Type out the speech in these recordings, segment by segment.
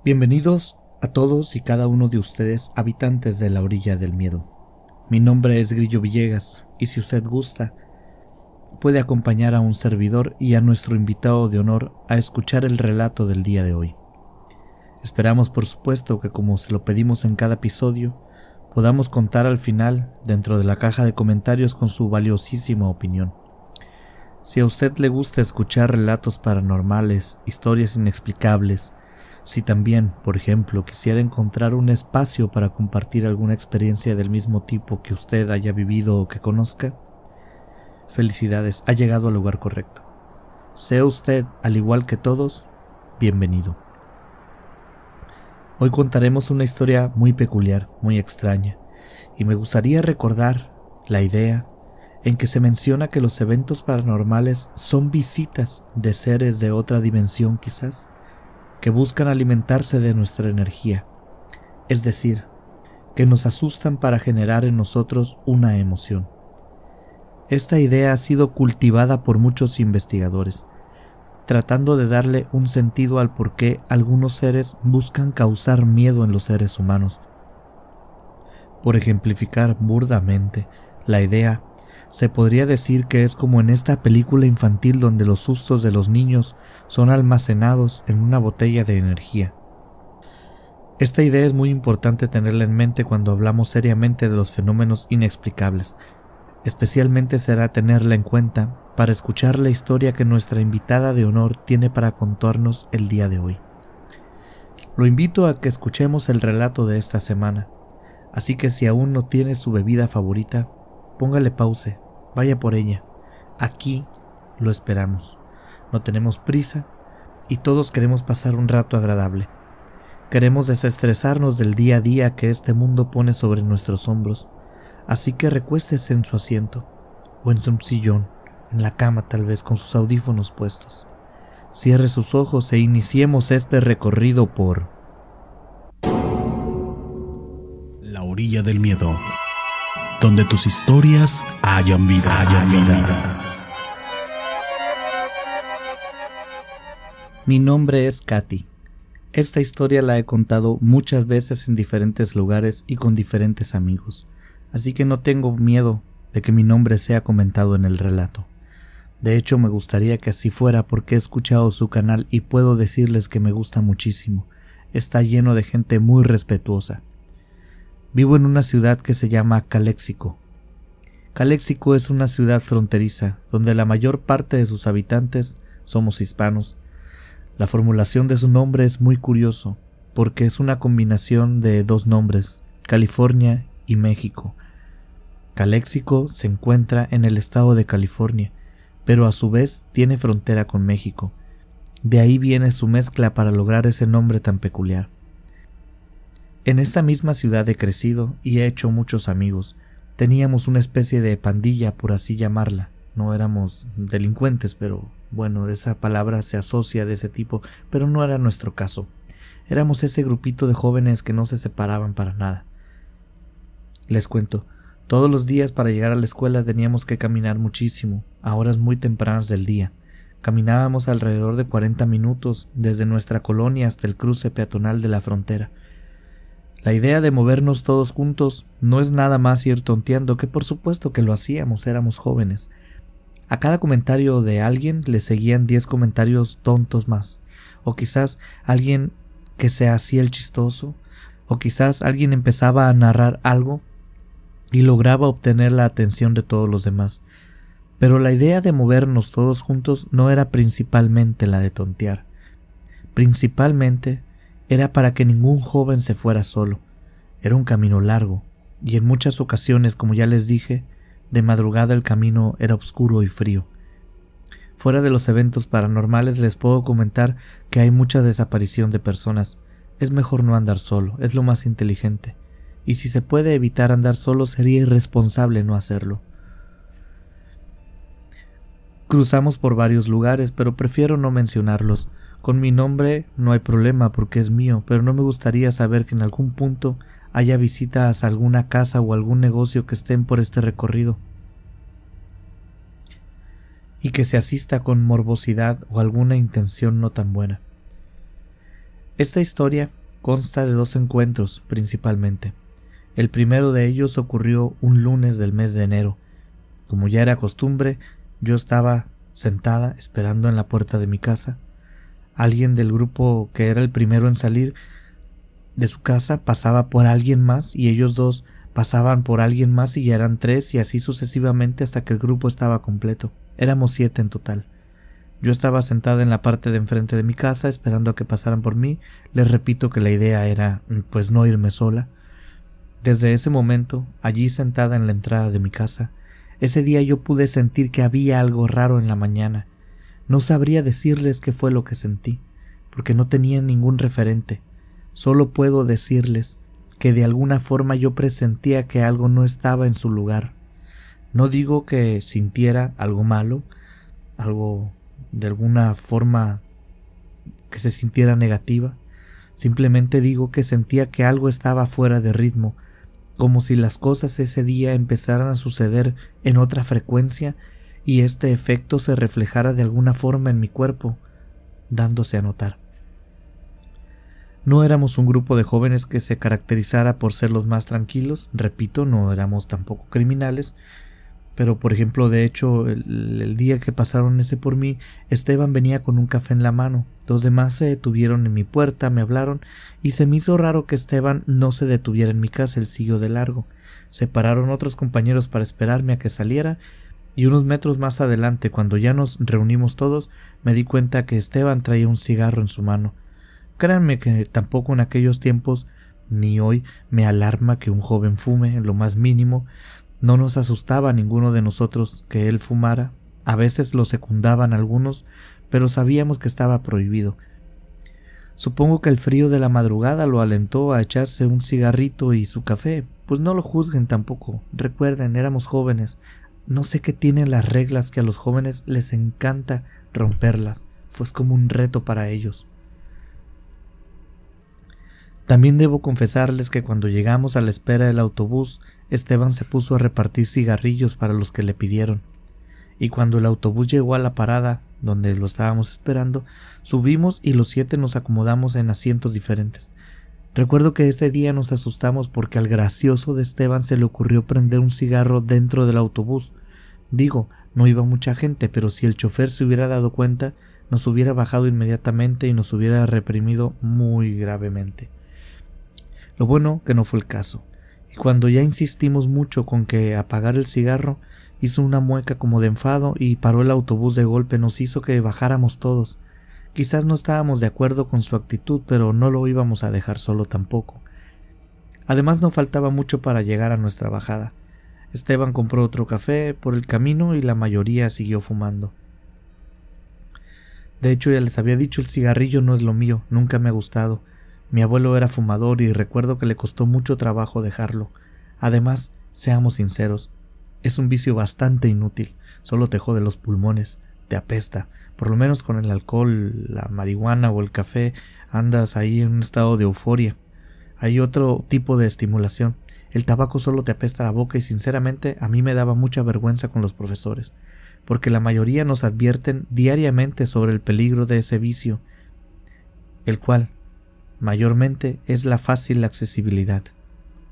Bienvenidos a todos y cada uno de ustedes, habitantes de la orilla del miedo. Mi nombre es Grillo Villegas y si usted gusta, puede acompañar a un servidor y a nuestro invitado de honor a escuchar el relato del día de hoy. Esperamos, por supuesto, que como se lo pedimos en cada episodio, podamos contar al final, dentro de la caja de comentarios, con su valiosísima opinión. Si a usted le gusta escuchar relatos paranormales, historias inexplicables, si también, por ejemplo, quisiera encontrar un espacio para compartir alguna experiencia del mismo tipo que usted haya vivido o que conozca, felicidades, ha llegado al lugar correcto. Sea usted, al igual que todos, bienvenido. Hoy contaremos una historia muy peculiar, muy extraña, y me gustaría recordar la idea en que se menciona que los eventos paranormales son visitas de seres de otra dimensión quizás, que buscan alimentarse de nuestra energía, es decir, que nos asustan para generar en nosotros una emoción. Esta idea ha sido cultivada por muchos investigadores, tratando de darle un sentido al por qué algunos seres buscan causar miedo en los seres humanos. Por ejemplificar burdamente la idea, se podría decir que es como en esta película infantil donde los sustos de los niños son almacenados en una botella de energía. Esta idea es muy importante tenerla en mente cuando hablamos seriamente de los fenómenos inexplicables. Especialmente será tenerla en cuenta para escuchar la historia que nuestra invitada de honor tiene para contarnos el día de hoy. Lo invito a que escuchemos el relato de esta semana, así que si aún no tiene su bebida favorita, póngale pause, vaya por ella. Aquí lo esperamos. No tenemos prisa y todos queremos pasar un rato agradable. Queremos desestresarnos del día a día que este mundo pone sobre nuestros hombros. Así que recuéstese en su asiento o en un sillón, en la cama tal vez con sus audífonos puestos. Cierre sus ojos e iniciemos este recorrido por La orilla del miedo, donde tus historias hayan vida. Mi nombre es Katy. Esta historia la he contado muchas veces en diferentes lugares y con diferentes amigos, así que no tengo miedo de que mi nombre sea comentado en el relato. De hecho, me gustaría que así fuera porque he escuchado su canal y puedo decirles que me gusta muchísimo. Está lleno de gente muy respetuosa. Vivo en una ciudad que se llama Calexico. Calexico es una ciudad fronteriza donde la mayor parte de sus habitantes somos hispanos. La formulación de su nombre es muy curioso porque es una combinación de dos nombres, California y México. Calexico se encuentra en el estado de California, pero a su vez tiene frontera con México. De ahí viene su mezcla para lograr ese nombre tan peculiar. En esta misma ciudad he crecido y he hecho muchos amigos. Teníamos una especie de pandilla, por así llamarla. No éramos delincuentes, pero bueno, esa palabra se asocia de ese tipo, pero no era nuestro caso. Éramos ese grupito de jóvenes que no se separaban para nada. Les cuento, todos los días para llegar a la escuela teníamos que caminar muchísimo, a horas muy tempranas del día. Caminábamos alrededor de 40 minutos desde nuestra colonia hasta el cruce peatonal de la frontera. La idea de movernos todos juntos no es nada más ir tonteando, que por supuesto que lo hacíamos, éramos jóvenes. A cada comentario de alguien le seguían 10 comentarios tontos más, o quizás alguien que se hacía el chistoso, o quizás alguien empezaba a narrar algo y lograba obtener la atención de todos los demás. Pero la idea de movernos todos juntos no era principalmente la de tontear. Principalmente era para que ningún joven se fuera solo. Era un camino largo, y en muchas ocasiones, como ya les dije, de madrugada el camino era oscuro y frío. Fuera de los eventos paranormales les puedo comentar que hay mucha desaparición de personas. Es mejor no andar solo, es lo más inteligente. Y si se puede evitar andar solo, sería irresponsable no hacerlo. Cruzamos por varios lugares, pero prefiero no mencionarlos. Con mi nombre no hay problema porque es mío, pero no me gustaría saber que en algún punto haya visitas a alguna casa o algún negocio que estén por este recorrido, y que se asista con morbosidad o alguna intención no tan buena. Esta historia consta de 2 encuentros principalmente. El primero de ellos ocurrió un lunes del mes de enero. Como ya era costumbre, yo estaba sentada esperando en la puerta de mi casa. Alguien del grupo que era el primero en salir de su casa pasaba por alguien más y ellos 2 pasaban por alguien más y ya eran 3 y así sucesivamente hasta que el grupo estaba completo. Éramos 7 en total. Yo estaba sentada en la parte de enfrente de mi casa esperando a que pasaran por mí. Les repito que la idea era pues no irme sola. Desde ese momento, allí sentada en la entrada de mi casa, ese día yo pude sentir que había algo raro en la mañana. No sabría decirles qué fue lo que sentí, porque no tenía ningún referente. Solo puedo decirles que de alguna forma yo presentía que algo no estaba en su lugar. No digo que sintiera algo malo, algo de alguna forma que se sintiera negativa. Simplemente digo que sentía que algo estaba fuera de ritmo, como si las cosas ese día empezaran a suceder en otra frecuencia y este efecto se reflejara de alguna forma en mi cuerpo, dándose a notar. No éramos un grupo de jóvenes que se caracterizara por ser los más tranquilos, repito, no éramos tampoco criminales, pero por ejemplo, de hecho, el día que pasaron ese por mí, Esteban venía con un café en la mano. Los demás se detuvieron en mi puerta, me hablaron, y se me hizo raro que Esteban no se detuviera en mi casa, él siguió de largo. Se pararon otros compañeros para esperarme a que saliera, y unos metros más adelante, cuando ya nos reunimos todos, me di cuenta que Esteban traía un cigarro en su mano. Créanme que tampoco en aquellos tiempos, ni hoy, me alarma que un joven fume en lo más mínimo. No nos asustaba a ninguno de nosotros que él fumara. A veces lo secundaban algunos, pero sabíamos que estaba prohibido. Supongo que el frío de la madrugada lo alentó a echarse un cigarrito y su café. Pues no lo juzguen tampoco. Recuerden, éramos jóvenes. No sé qué tienen las reglas que a los jóvenes les encanta romperlas. Fue como un reto para ellos. También debo confesarles que cuando llegamos a la espera del autobús, Esteban se puso a repartir cigarrillos para los que le pidieron. Y cuando el autobús llegó a la parada, donde lo estábamos esperando, subimos y los 7 nos acomodamos en asientos diferentes. Recuerdo que ese día nos asustamos porque al gracioso de Esteban se le ocurrió prender un cigarro dentro del autobús. Digo, no iba mucha gente, pero si el chofer se hubiera dado cuenta, nos hubiera bajado inmediatamente y nos hubiera reprimido muy gravemente. Lo bueno que no fue el caso, y cuando ya insistimos mucho con que apagara el cigarro, hizo una mueca como de enfado y paró el autobús de golpe, nos hizo que bajáramos todos. Quizás no estábamos de acuerdo con su actitud, pero no lo íbamos a dejar solo tampoco. Además no faltaba mucho para llegar a nuestra bajada. Esteban compró otro café por el camino y la mayoría siguió fumando. De hecho, ya les había dicho, el cigarrillo no es lo mío, nunca me ha gustado. Mi abuelo era fumador y recuerdo que le costó mucho trabajo dejarlo. Además, seamos sinceros, es un vicio bastante inútil, solo te jode los pulmones, te apesta. Por lo menos con el alcohol, la marihuana o el café andas ahí en un estado de euforia. Hay otro tipo de estimulación. El tabaco solo te apesta la boca y sinceramente a mí me daba mucha vergüenza con los profesores, porque la mayoría nos advierten diariamente sobre el peligro de ese vicio, el cual mayormente es la fácil accesibilidad.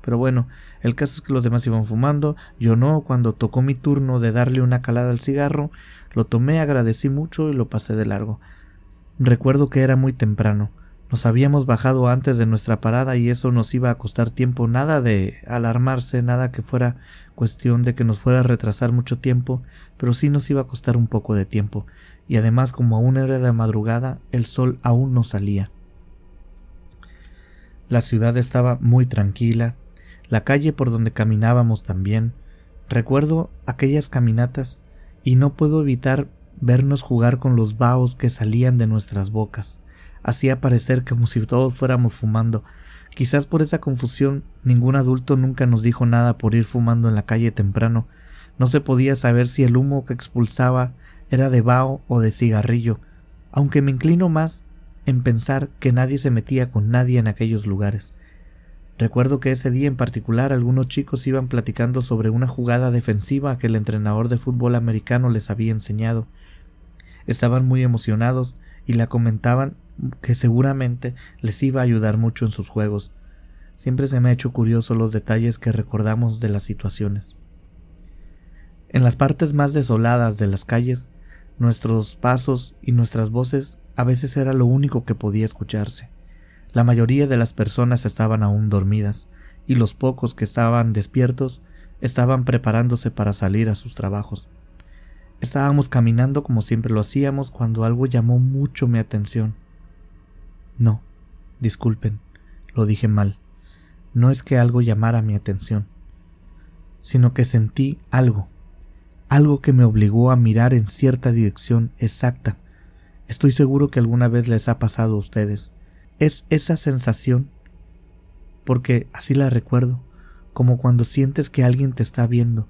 Pero bueno, el caso es que los demás iban fumando, yo no. Cuando tocó mi turno de darle una calada al cigarro, lo tomé, agradecí mucho y lo pasé de largo. Recuerdo que era muy temprano, nos habíamos bajado antes de nuestra parada y eso nos iba a costar tiempo, nada de alarmarse, nada que fuera cuestión de que nos fuera a retrasar mucho tiempo, pero sí nos iba a costar un poco de tiempo, y además como aún era de madrugada, el sol aún no salía. La ciudad estaba muy tranquila, la calle por donde caminábamos también. Recuerdo aquellas caminatas y no puedo evitar vernos jugar con los vaos que salían de nuestras bocas. Hacía parecer como si todos fuéramos fumando. Quizás por esa confusión ningún adulto nunca nos dijo nada por ir fumando en la calle temprano. No se podía saber si el humo que expulsaba era de vaho o de cigarrillo, aunque me inclino más en pensar que nadie se metía con nadie en aquellos lugares. Recuerdo que ese día en particular algunos chicos iban platicando sobre una jugada defensiva que el entrenador de fútbol americano les había enseñado. Estaban muy emocionados y la comentaban que seguramente les iba a ayudar mucho en sus juegos. Siempre se me ha hecho curioso los detalles que recordamos de las situaciones. En las partes más desoladas de las calles, nuestros pasos y nuestras voces a veces era lo único que podía escucharse. La mayoría de las personas estaban aún dormidas, y los pocos que estaban despiertos estaban preparándose para salir a sus trabajos. Estábamos caminando como siempre lo hacíamos cuando algo llamó mucho mi atención. No, disculpen, lo dije mal. No es que algo llamara mi atención, sino que sentí algo que me obligó a mirar en cierta dirección exacta. Estoy seguro que alguna vez les ha pasado a ustedes. Es esa sensación, porque así la recuerdo, como cuando sientes que alguien te está viendo.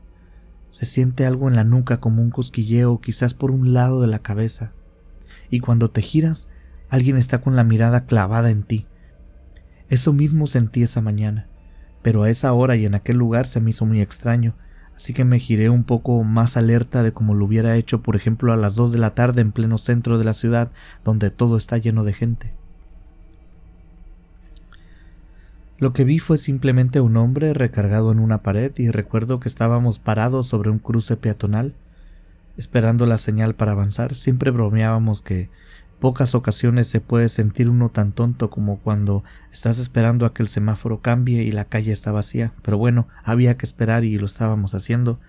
Se siente algo en la nuca como un cosquilleo, quizás por un lado de la cabeza, y cuando te giras, alguien está con la mirada clavada en ti. Eso mismo sentí esa mañana, pero a esa hora y en aquel lugar se me hizo muy extraño, así que me giré un poco más alerta de como lo hubiera hecho, por ejemplo, a las 2 de la tarde en pleno centro de la ciudad, donde todo está lleno de gente. Lo que vi fue simplemente un hombre recargado en una pared y recuerdo que estábamos parados sobre un cruce peatonal, esperando la señal para avanzar. Siempre bromeábamos que pocas ocasiones se puede sentir uno tan tonto como cuando estás esperando a que el semáforo cambie y la calle está vacía, pero bueno, había que esperar y lo estábamos haciendo.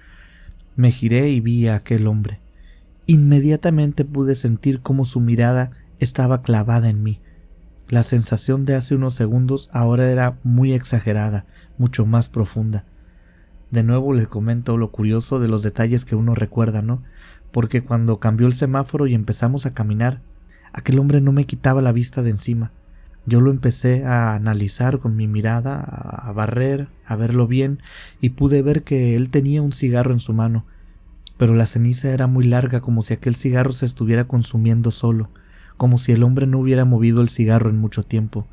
Me giré y vi a aquel hombre. Inmediatamente pude sentir cómo su mirada estaba clavada en mí. La sensación de hace unos segundos ahora era muy exagerada, mucho más profunda. De nuevo les comento lo curioso de los detalles que uno recuerda, ¿no? Porque cuando cambió el semáforo y empezamos a caminar, aquel hombre no me quitaba la vista de encima. Yo lo empecé a analizar con mi mirada, a barrer, a verlo bien, y pude ver que él tenía un cigarro en su mano, pero la ceniza era muy larga, como si aquel cigarro se estuviera consumiendo solo, como si el hombre no hubiera movido el cigarro en mucho tiempo.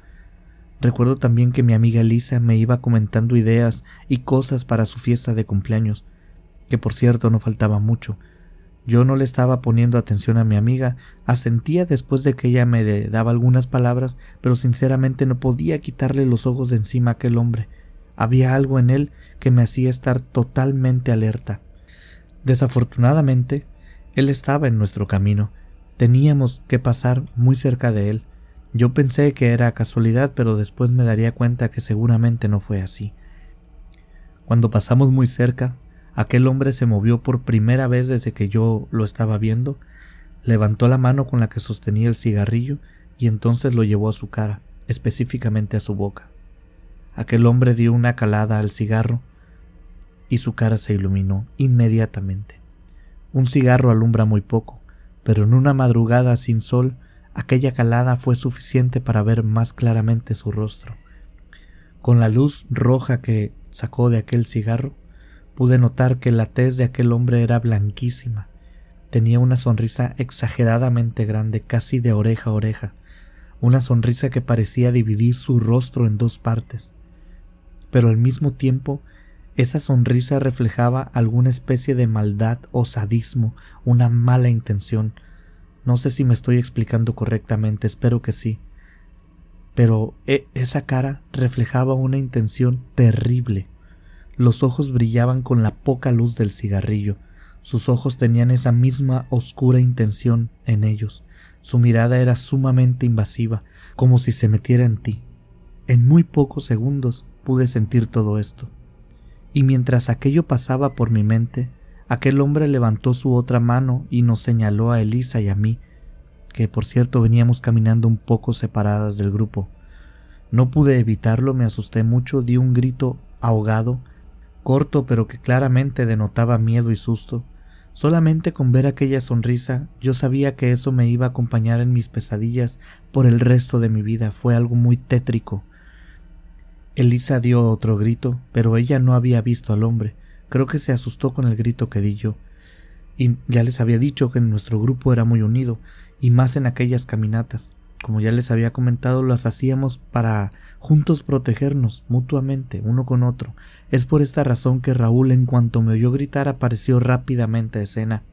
Recuerdo también que mi amiga Elisa me iba comentando ideas y cosas para su fiesta de cumpleaños, que por cierto no faltaba mucho. Yo no le estaba poniendo atención a mi amiga, asentía después de que ella me daba algunas palabras, pero sinceramente no podía quitarle los ojos de encima a aquel hombre. Había algo en él que me hacía estar totalmente alerta. Desafortunadamente, él estaba en nuestro camino. Teníamos que pasar muy cerca de él. Yo pensé que era casualidad, pero después me daría cuenta que seguramente no fue así. Cuando pasamos muy cerca, aquel hombre se movió por primera vez desde que yo lo estaba viendo, levantó la mano con la que sostenía el cigarrillo y entonces lo llevó a su cara, específicamente a su boca. Aquel hombre dio una calada al cigarro y su cara se iluminó inmediatamente. Un cigarro alumbra muy poco, pero en una madrugada sin sol, aquella calada fue suficiente para ver más claramente su rostro. Con la luz roja que sacó de aquel cigarro, pude notar que la tez de aquel hombre era blanquísima. Tenía una sonrisa exageradamente grande, casi de oreja a oreja, una sonrisa que parecía dividir su rostro en 2 partes. Pero al mismo tiempo, esa sonrisa reflejaba alguna especie de maldad o sadismo, una mala intención. No sé si me estoy explicando correctamente, espero que sí. Pero esa cara reflejaba una intención terrible. Los ojos brillaban con la poca luz del cigarrillo. Sus ojos tenían esa misma oscura intención en ellos. Su mirada era sumamente invasiva, como si se metiera en ti. En muy pocos segundos pude sentir todo esto. Y mientras aquello pasaba por mi mente, aquel hombre levantó su otra mano y nos señaló a Elisa y a mí, que por cierto veníamos caminando un poco separadas del grupo. No pude evitarlo, me asusté mucho, di un grito ahogado, corto pero que claramente denotaba miedo y susto. Solamente con ver aquella sonrisa, yo sabía que eso me iba a acompañar en mis pesadillas por el resto de mi vida. Fue algo muy tétrico. Elisa dio otro grito, pero ella no había visto al hombre. Creo que se asustó con el grito que di yo. Y ya les había dicho que nuestro grupo era muy unido, y más en aquellas caminatas. Como ya les había comentado, las hacíamos para juntos protegernos mutuamente uno con otro. Es por esta razón que Raúl, en cuanto me oyó gritar, apareció rápidamente a escena.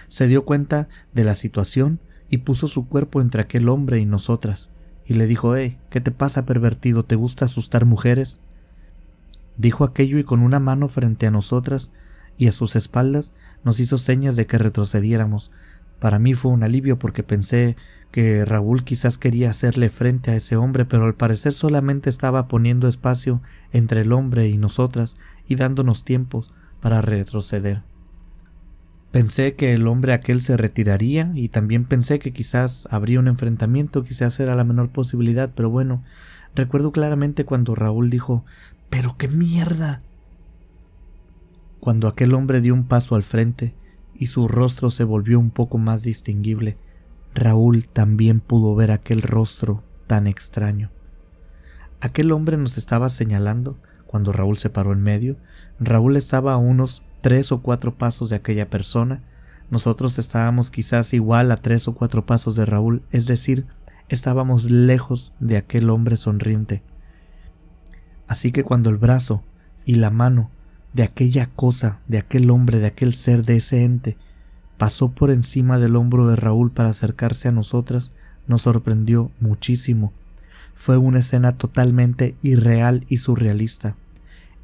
Se dio cuenta de la situación y puso su cuerpo entre aquel hombre y nosotras, y le dijo: ¿qué te pasa, pervertido? ¿Te gusta asustar mujeres? Dijo aquello y con una mano frente a nosotras y a sus espaldas nos hizo señas de que retrocediéramos. Para mí fue un alivio, porque pensé que Raúl quizás quería hacerle frente a ese hombre, pero al parecer solamente estaba poniendo espacio entre el hombre y nosotras y dándonos tiempos para retroceder. Pensé que el hombre aquel se retiraría, y también pensé que quizás habría un enfrentamiento, quizás era la menor posibilidad, pero bueno, recuerdo claramente cuando Raúl dijo: ¡pero qué mierda! Cuando aquel hombre dio un paso al frente y su rostro se volvió un poco más distinguible, Raúl también pudo ver aquel rostro tan extraño. Aquel hombre nos estaba señalando cuando Raúl se paró en medio. Raúl estaba a unos 3 o 4 pasos de aquella persona. Nosotros estábamos quizás igual a 3 o 4 pasos de Raúl, es decir, estábamos lejos de aquel hombre sonriente. Así que cuando el brazo y la mano de aquella cosa, de aquel hombre, de aquel ser, de ese ente, pasó por encima del hombro de Raúl para acercarse a nosotras, nos sorprendió muchísimo. Fue una escena totalmente irreal y surrealista.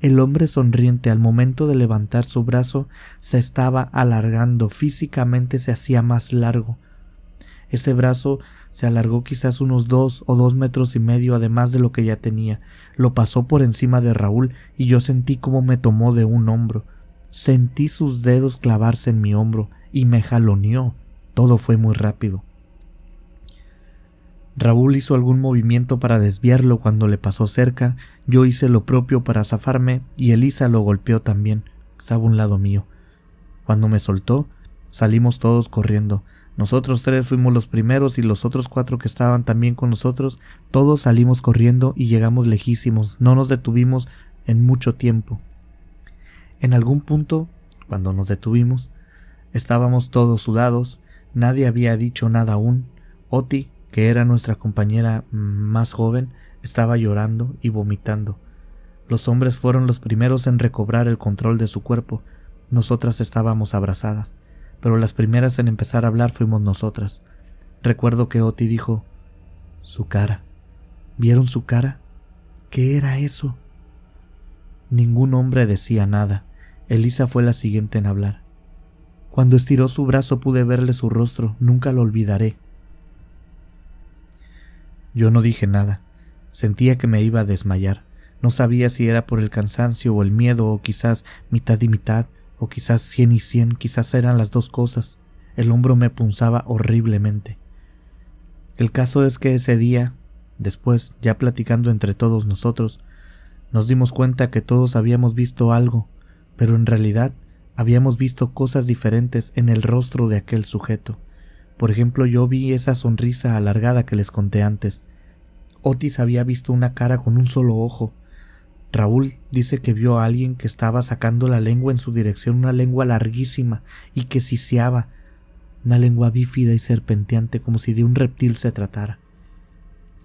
El hombre sonriente, al momento de levantar su brazo, se estaba alargando, físicamente se hacía más largo. Ese brazo se alargó quizás unos 2 o 2,5 metros, además de lo que ya tenía. Lo pasó por encima de Raúl y yo sentí cómo me tomó de un hombro. Sentí sus dedos clavarse en mi hombro y me jaloneó. Todo fue muy rápido. Raúl hizo algún movimiento para desviarlo cuando le pasó cerca. Yo hice lo propio para zafarme y Elisa lo golpeó también. Estaba a un lado mío. Cuando me soltó, salimos todos corriendo. Nosotros 3 fuimos los primeros y los otros 4 que estaban también con nosotros, todos salimos corriendo y llegamos lejísimos. No nos detuvimos en mucho tiempo. En algún punto, cuando nos detuvimos, estábamos todos sudados. Nadie había dicho nada aún. Oti, que era nuestra compañera más joven, estaba llorando y vomitando. Los hombres fueron los primeros en recobrar el control de su cuerpo. Nosotras estábamos abrazadas, pero las primeras en empezar a hablar fuimos nosotras. Recuerdo que Oti dijo: «Su cara. ¿Vieron su cara? ¿Qué era eso?». Ningún hombre decía nada. Elisa fue la siguiente en hablar. Cuando estiró su brazo pude verle su rostro. Nunca lo olvidaré. Yo no dije nada. Sentía que me iba a desmayar. No sabía si era por el cansancio o el miedo, o quizás mitad y mitad, o quizás 100 y 100, quizás eran las 2 cosas. El hombro me punzaba horriblemente. El caso es que ese día, después, ya platicando entre todos nosotros, nos dimos cuenta que todos habíamos visto algo, pero en realidad habíamos visto cosas diferentes en el rostro de aquel sujeto. Por ejemplo, yo vi esa sonrisa alargada que les conté antes. Otis había visto una cara con un solo ojo. Raúl dice que vio a alguien que estaba sacando la lengua en su dirección, una lengua larguísima y que siseaba, una lengua bífida y serpenteante, como si de un reptil se tratara.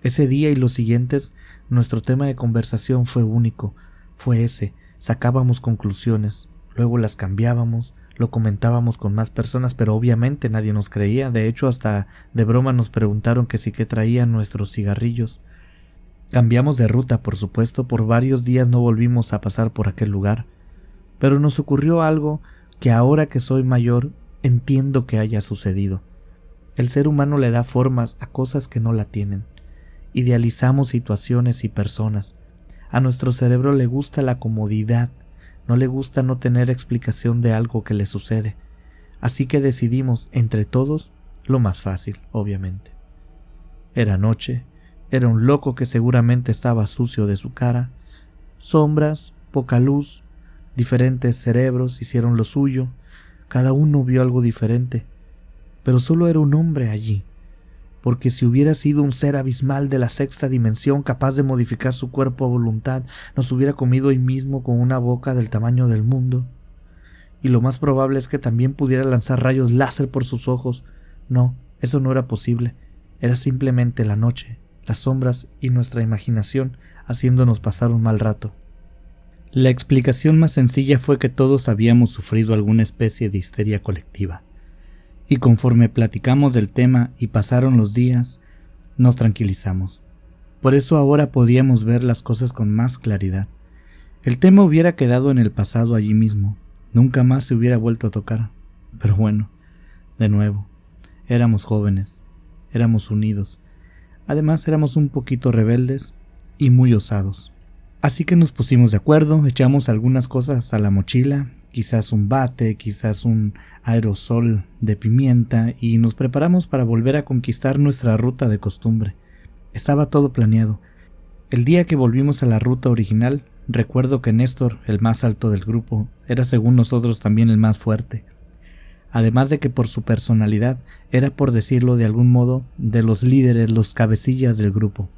Ese día y los siguientes, nuestro tema de conversación fue único, fue ese. Sacábamos conclusiones, luego las cambiábamos, lo comentábamos con más personas, pero obviamente nadie nos creía. De hecho, hasta de broma nos preguntaron que sí que traían nuestros cigarrillos. Cambiamos de ruta, por supuesto, por varios días no volvimos a pasar por aquel lugar. Pero nos ocurrió algo que ahora que soy mayor entiendo que haya sucedido. El ser humano le da formas a cosas que no la tienen. Idealizamos situaciones y personas. A nuestro cerebro le gusta la comodidad, no le gusta no tener explicación de algo que le sucede. Así que decidimos, entre todos, lo más fácil, obviamente. Era noche, era un loco que seguramente estaba sucio de su cara. Sombras, poca luz, diferentes cerebros hicieron lo suyo. Cada uno vio algo diferente, pero solo era un hombre allí. Porque si hubiera sido un ser abismal de la 6ª dimensión capaz de modificar su cuerpo a voluntad, nos hubiera comido hoy mismo con una boca del tamaño del mundo. Y lo más probable es que también pudiera lanzar rayos láser por sus ojos. No, eso no era posible. Era simplemente la noche, las sombras y nuestra imaginación haciéndonos pasar un mal rato. La explicación más sencilla fue que todos habíamos sufrido alguna especie de histeria colectiva, y conforme platicamos del tema y pasaron los días, nos tranquilizamos. Por eso ahora podíamos ver las cosas con más claridad. El tema hubiera quedado en el pasado allí mismo, nunca más se hubiera vuelto a tocar. Pero bueno, de nuevo, éramos jóvenes, éramos unidos. Además éramos un poquito rebeldes y muy osados. Así que nos pusimos de acuerdo, echamos algunas cosas a la mochila, quizás un bate, quizás un aerosol de pimienta, y nos preparamos para volver a conquistar nuestra ruta de costumbre. Estaba todo planeado. El día que volvimos a la ruta original, recuerdo que Néstor, el más alto del grupo, era según nosotros también el más fuerte. Además de que por su personalidad era, por decirlo de algún modo, de los líderes, los cabecillas del grupo.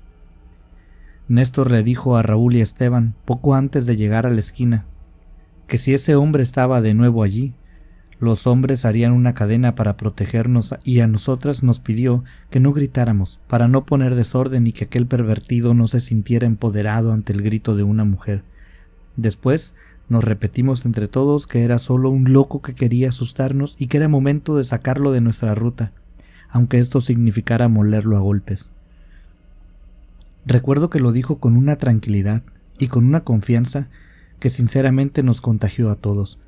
Néstor le dijo a Raúl y a Esteban, poco antes de llegar a la esquina, que si ese hombre estaba de nuevo allí, los hombres harían una cadena para protegernos, y a nosotras nos pidió que no gritáramos, para no poner desorden y que aquel pervertido no se sintiera empoderado ante el grito de una mujer. Después nos repetimos entre todos que era solo un loco que quería asustarnos y que era momento de sacarlo de nuestra ruta, aunque esto significara molerlo a golpes. Recuerdo que lo dijo con una tranquilidad y con una confianza que sinceramente nos contagió a todos.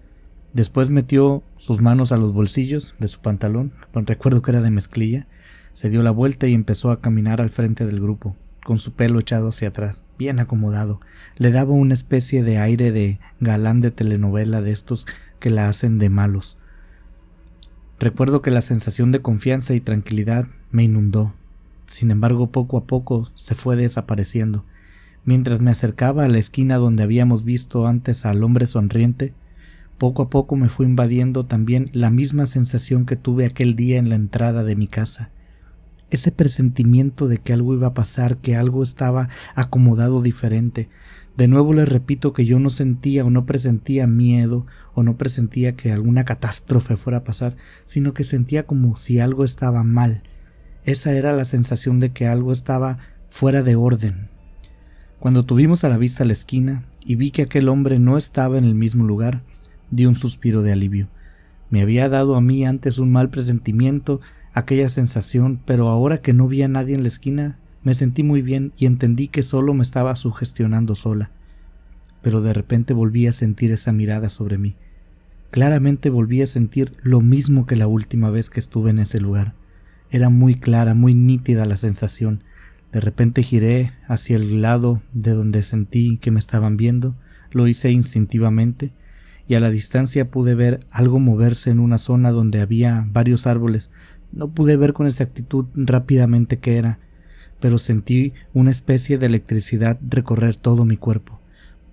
Después metió sus manos a los bolsillos de su pantalón, recuerdo que era de mezclilla, se dio la vuelta y empezó a caminar al frente del grupo, con su pelo echado hacia atrás, bien acomodado. Le daba una especie de aire de galán de telenovela, de estos que la hacen de malos. Recuerdo que la sensación de confianza y tranquilidad me inundó. Sin embargo, poco a poco se fue desapareciendo. Mientras me acercaba a la esquina donde habíamos visto antes al hombre sonriente, poco a poco me fue invadiendo también la misma sensación que tuve aquel día en la entrada de mi casa. Ese presentimiento de que algo iba a pasar, que algo estaba acomodado diferente. De nuevo les repito que yo no sentía o no presentía miedo o no presentía que alguna catástrofe fuera a pasar, sino que sentía como si algo estaba mal. Esa era la sensación de que algo estaba fuera de orden. Cuando tuvimos a la vista la esquina y vi que aquel hombre no estaba en el mismo lugar, di un suspiro de alivio. Me había dado a mí antes un mal presentimiento, aquella sensación, pero ahora que no vi a nadie en la esquina, me sentí muy bien y entendí que solo me estaba sugestionando sola. Pero de repente volví a sentir esa mirada sobre mí. Claramente volví a sentir lo mismo que la última vez que estuve en ese lugar. Era muy clara, muy nítida la sensación. De repente giré hacia el lado de donde sentí que me estaban viendo. Lo hice instintivamente y a la distancia pude ver algo moverse en una zona donde había varios árboles. No pude ver con exactitud rápidamente qué era, pero sentí una especie de electricidad recorrer todo mi cuerpo.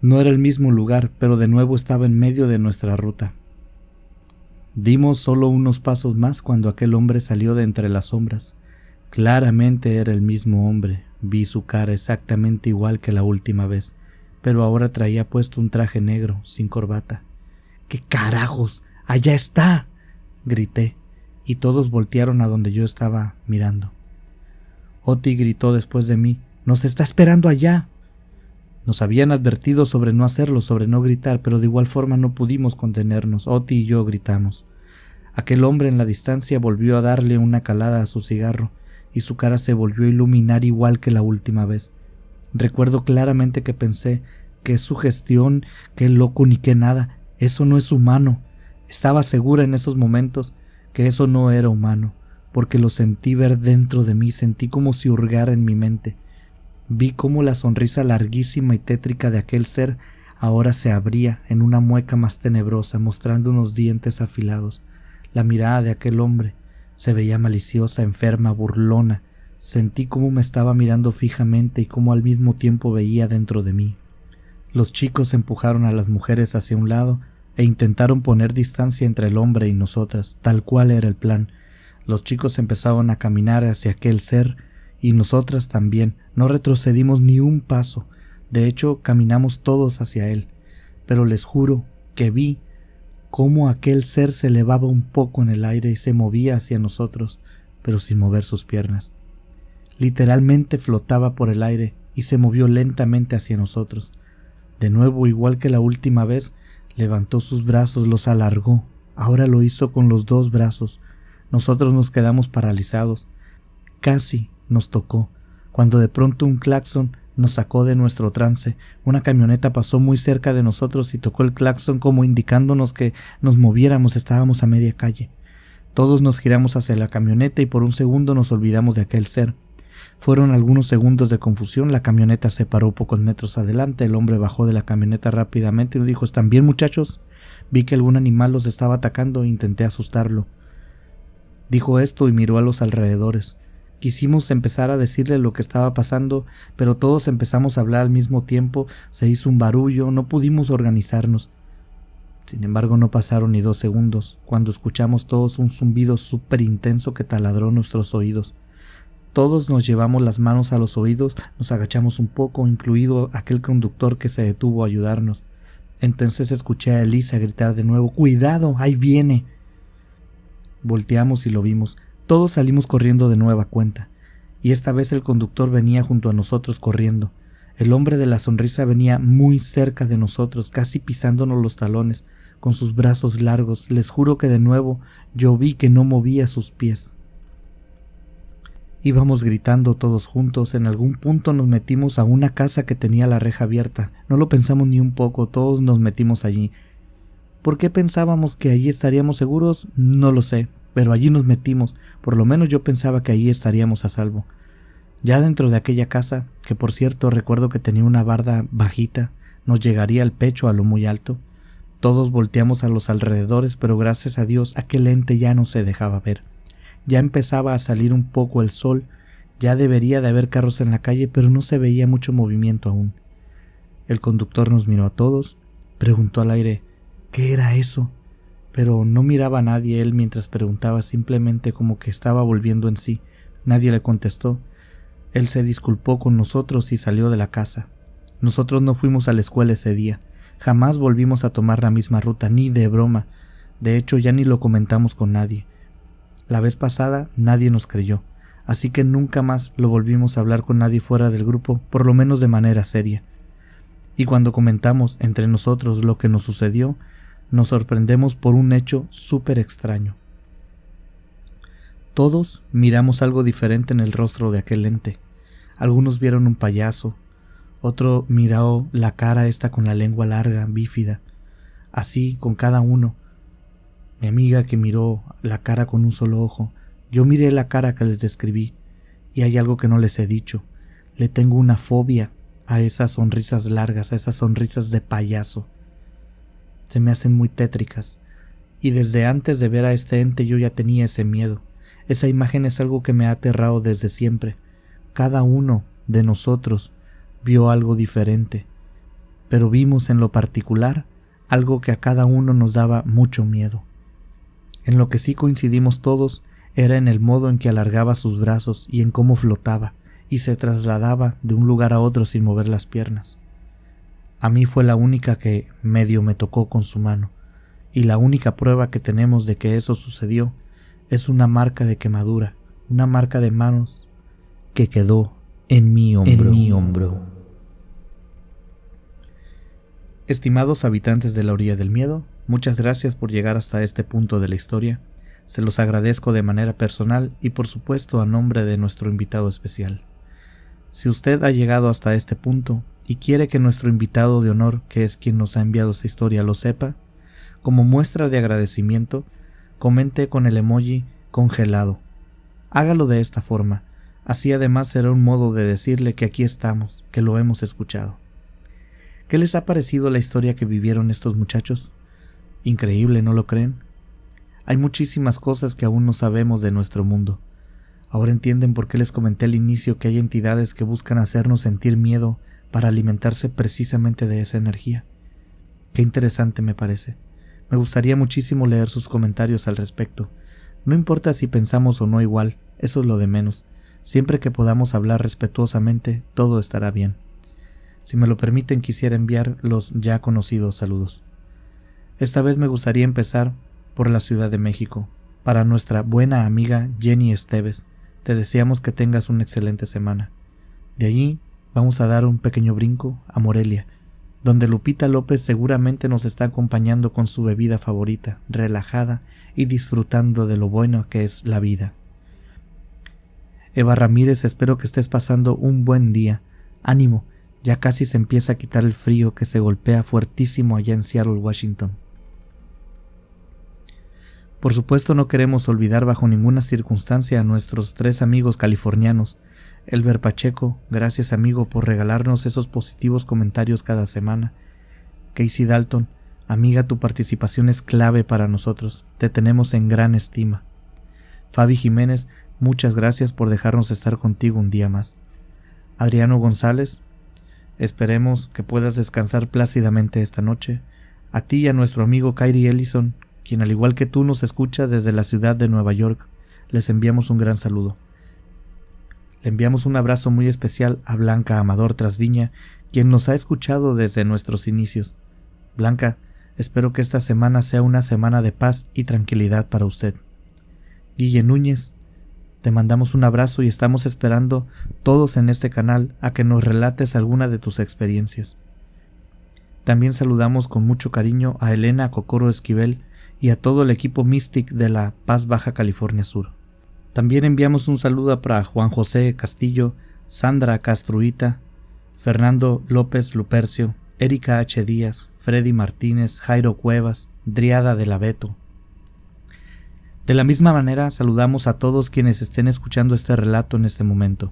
No era el mismo lugar, pero de nuevo estaba en medio de nuestra ruta. Dimos solo unos pasos más cuando aquel hombre salió de entre las sombras. Claramente era el mismo hombre, vi su cara exactamente igual que la última vez, pero ahora traía puesto un traje negro, sin corbata. —¿Qué carajos? ¡Allá está! —grité, y todos voltearon a donde yo estaba mirando. Oti gritó después de mí: —¡Nos está esperando allá! Nos habían advertido sobre no hacerlo, sobre no gritar, pero de igual forma no pudimos contenernos. Oti y yo gritamos. Aquel hombre en la distancia volvió a darle una calada a su cigarro, y su cara se volvió a iluminar igual que la última vez. Recuerdo claramente que pensé: qué sugestión, qué loco ni qué nada, eso no es humano. Estaba segura en esos momentos que eso no era humano, porque lo sentí ver dentro de mí, sentí como si hurgara en mi mente. Vi cómo la sonrisa larguísima y tétrica de aquel ser ahora se abría en una mueca más tenebrosa, mostrando unos dientes afilados. La mirada de aquel hombre se veía maliciosa, enferma, burlona. Sentí cómo me estaba mirando fijamente y cómo al mismo tiempo veía dentro de mí. Los chicos empujaron a las mujeres hacia un lado e intentaron poner distancia entre el hombre y nosotras, tal cual era el plan. Los chicos empezaban a caminar hacia aquel ser y nosotras también. No retrocedimos ni un paso. De hecho, caminamos todos hacia él. Pero les juro que vi cómo aquel ser se elevaba un poco en el aire y se movía hacia nosotros, pero sin mover sus piernas. Literalmente flotaba por el aire, y se movió lentamente hacia nosotros. De nuevo, igual que la última vez, levantó sus brazos, los alargó. Ahora lo hizo con los 2 brazos. Nosotros nos quedamos paralizados. Casi nos tocó, cuando de pronto un claxon nos sacó de nuestro trance. Una camioneta pasó muy cerca de nosotros y tocó el claxon como indicándonos que nos moviéramos. Estábamos a media calle. Todos nos giramos hacia la camioneta y por un segundo nos olvidamos de aquel ser. Fueron algunos segundos de confusión. La camioneta se paró pocos metros adelante. El hombre bajó de la camioneta rápidamente y nos dijo: ¿Están bien, muchachos? Vi que algún animal los estaba atacando e intenté asustarlo. Dijo esto y miró a los alrededores. Quisimos empezar a decirle lo que estaba pasando, pero todos empezamos a hablar al mismo tiempo. Se hizo un barullo, no pudimos organizarnos. Sin embargo, no pasaron ni 2 segundos, cuando escuchamos todos un zumbido súper intenso que taladró nuestros oídos. Todos nos llevamos las manos a los oídos, nos agachamos un poco, incluido aquel conductor que se detuvo a ayudarnos. Entonces escuché a Elisa gritar de nuevo: ¡Cuidado! ¡Ahí viene! Volteamos y lo vimos. Todos salimos corriendo de nueva cuenta, y esta vez el conductor venía junto a nosotros corriendo. El hombre de la sonrisa venía muy cerca de nosotros, casi pisándonos los talones, con sus brazos largos. Les juro que de nuevo yo vi que no movía sus pies. Íbamos gritando todos juntos. En algún punto nos metimos a una casa que tenía la reja abierta. No lo pensamos ni un poco, todos nos metimos allí. ¿Por qué pensábamos que allí estaríamos seguros? No lo sé, pero allí nos metimos. Por lo menos yo pensaba que allí estaríamos a salvo. Ya dentro de aquella casa, que por cierto recuerdo que tenía una barda bajita, nos llegaría al pecho a lo muy alto, todos volteamos a los alrededores, pero gracias a Dios aquel ente ya no se dejaba ver. Ya empezaba a salir un poco el sol, ya debería de haber carros en la calle, pero no se veía mucho movimiento aún. El conductor nos miró a todos, preguntó al aire: ¿qué era eso? Pero no miraba a nadie él mientras preguntaba, simplemente como que estaba volviendo en sí. Nadie le contestó. Él se disculpó con nosotros y salió de la casa. Nosotros no fuimos a la escuela ese día. Jamás volvimos a tomar la misma ruta, ni de broma. De hecho, ya ni lo comentamos con nadie. La vez pasada nadie nos creyó, así que nunca más lo volvimos a hablar con nadie fuera del grupo, por lo menos de manera seria. Y cuando comentamos entre nosotros lo que nos sucedió, nos sorprendemos por un hecho súper extraño. Todos miramos algo diferente en el rostro de aquel ente. Algunos vieron un payaso, otro miró la cara esta con la lengua larga, bífida, así con cada uno. Mi amiga que miró la cara con un solo ojo, yo miré la cara que les describí, y hay algo que no les he dicho. Le tengo una fobia a esas sonrisas largas, a esas sonrisas de payaso. Se me hacen muy tétricas, y desde antes de ver a este ente yo ya tenía ese miedo. Esa imagen es algo que me ha aterrado desde siempre. Cada uno de nosotros vio algo diferente, pero vimos en lo particular algo que a cada uno nos daba mucho miedo. En lo que sí coincidimos todos era en el modo en que alargaba sus brazos y en cómo flotaba y se trasladaba de un lugar a otro sin mover las piernas. A mí fue la única que medio me tocó con su mano, y la única prueba que tenemos de que eso sucedió es una marca de quemadura, una marca de manos que quedó en mi hombro. Estimados habitantes de la orilla del miedo, muchas gracias por llegar hasta este punto de la historia. Se los agradezco de manera personal y por supuesto a nombre de nuestro invitado especial. Si usted ha llegado hasta este punto y quiere que nuestro invitado de honor, que es quien nos ha enviado esta historia, lo sepa, como muestra de agradecimiento, comente con el emoji congelado. Hágalo de esta forma, así además será un modo de decirle que aquí estamos, que lo hemos escuchado. ¿Qué les ha parecido la historia que vivieron estos muchachos? Increíble, ¿no lo creen? Hay muchísimas cosas que aún no sabemos de nuestro mundo. Ahora entienden por qué les comenté al inicio que hay entidades que buscan hacernos sentir miedo para alimentarse precisamente de esa energía. Qué interesante me parece. Me gustaría muchísimo leer sus comentarios al respecto. No importa si pensamos o no igual, eso es lo de menos. Siempre que podamos hablar respetuosamente, todo estará bien. Si me lo permiten, quisiera enviar los ya conocidos saludos. Esta vez me gustaría empezar por la Ciudad de México. Para nuestra buena amiga Jenny Esteves, te deseamos que tengas una excelente semana. De allí vamos a dar un pequeño brinco a Morelia, donde Lupita López seguramente nos está acompañando con su bebida favorita, relajada y disfrutando de lo bueno que es la vida. Eva Ramírez, espero que estés pasando un buen día. Ánimo, ya casi se empieza a quitar el frío que se golpea fuertísimo allá en Seattle, Washington. Por supuesto, no queremos olvidar bajo ninguna circunstancia a nuestros 3 amigos californianos. Elber Pacheco, gracias amigo por regalarnos esos positivos comentarios cada semana. Casey Dalton, amiga, tu participación es clave para nosotros, te tenemos en gran estima. Fabi Jiménez, muchas gracias por dejarnos estar contigo un día más. Adriano González, esperemos que puedas descansar plácidamente esta noche. A ti y a nuestro amigo Kyrie Ellison, quien al igual que tú nos escucha desde la ciudad de Nueva York, les enviamos un gran saludo. Le enviamos un abrazo muy especial a Blanca Amador Trasviña, quien nos ha escuchado desde nuestros inicios. Blanca, espero que esta semana sea una semana de paz y tranquilidad para usted. Guille Núñez, te mandamos un abrazo y estamos esperando todos en este canal a que nos relates alguna de tus experiencias. También saludamos con mucho cariño a Elena Cocoro Esquivel y a todo el equipo Mystic de La Paz, Baja California Sur. También enviamos un saludo para Juan José Castillo, Sandra Castruita, Fernando López Lupercio, Erika H. Díaz, Freddy Martínez, Jairo Cuevas, Driada de la Beto. De la misma manera saludamos a todos quienes estén escuchando este relato en este momento.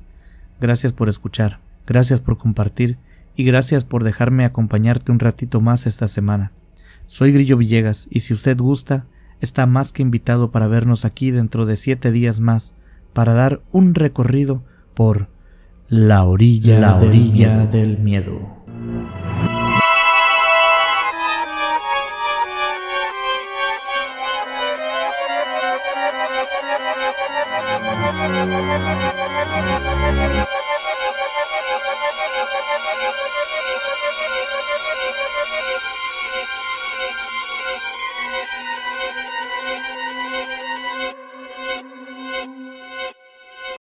Gracias por escuchar, gracias por compartir y gracias por dejarme acompañarte un ratito más esta semana. Soy Grillo Villegas y si usted gusta, está más que invitado para vernos aquí dentro de 7 días más para dar un recorrido por la orilla del miedo.